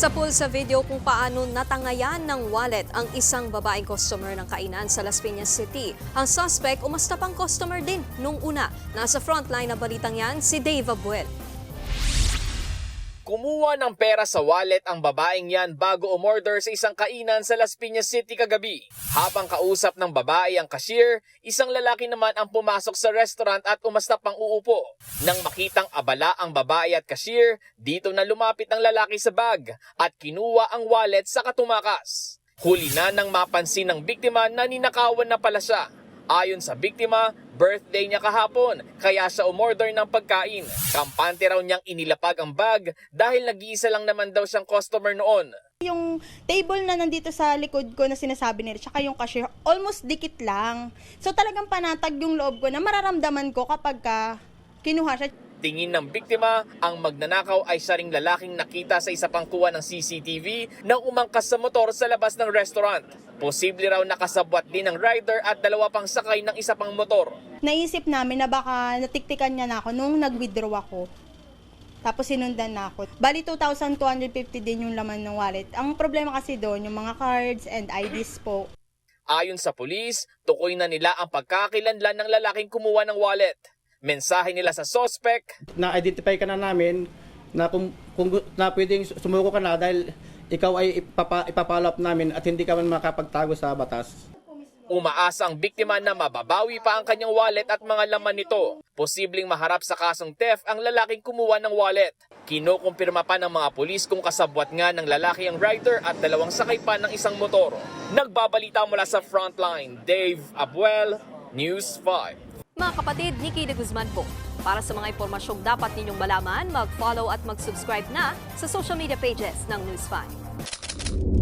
Sa pool sa video kung paano natangayan ng wallet ang isang babaeng customer ng kainan sa Las Piñas City. Ang suspect umasta pang customer din nung una. Nasa frontline na balitang yan si Dave Abuel. Kumuha ng pera sa wallet ang babaeng yan bago umorder sa isang kainan sa Las Piñas City kagabi. Habang kausap ng babae ang cashier, isang lalaki naman ang pumasok sa restaurant at umasta pang uupo. Nang makitang abala ang babae at cashier, dito na lumapit ang lalaki sa bag at kinuha ang wallet sa katumakas. Huli na nang mapansin ng biktima na ninakawan na pala siya. Ayon sa biktima, birthday niya kahapon, kaya siya umorder ng pagkain. Kampante raw niyang inilapag ang bag dahil nag-iisa lang naman daw siyang customer noon. Yung table na nandito sa likod ko na sinasabi nila, tsaka yung cashier, almost dikit lang. So talagang panatag yung loob ko na mararamdaman ko kapag kinuha siya. Tingin ng biktima, ang magnanakaw ay siya ring lalaking nakita sa isa pang kuha ng CCTV nang umangkas sa motor sa labas ng restaurant. Posible raw nakasabwat din ng rider at dalawa pang sakay ng isa pang motor. Naisip namin na baka natiktikan niya na ako nung nag-withdraw ako. Tapos sinundan na ako. Bali 2,250 din yung laman ng wallet. Ang problema kasi doon, yung mga cards and IDs po. Ayon sa pulis, tukoy na nila ang pagkakakilanlan ng lalaking kumuha ng wallet. Mensahe nila sa suspect, na-identify ka na namin na kung na pwedeng sumuko ka na dahil ikaw ay ipapollow up namin at hindi ka man makapagtago sa batas. umaasa ang biktima na mababawi pa ang kanyang wallet at mga laman nito. Posibleng maharap sa kasong theft ang lalaking kumuha ng wallet. Kinukumpirma pa ng mga pulis kung kasabwat nga ng lalaki ang rider at dalawang sakay pa ng isang motor. Nagbabalita mula sa Frontline, Dave Abuel, News 5. Mga kapatid, Nikki de Guzman po. Para sa mga impormasyong dapat ninyong malaman, mag-follow at mag-subscribe na sa social media pages ng News 5.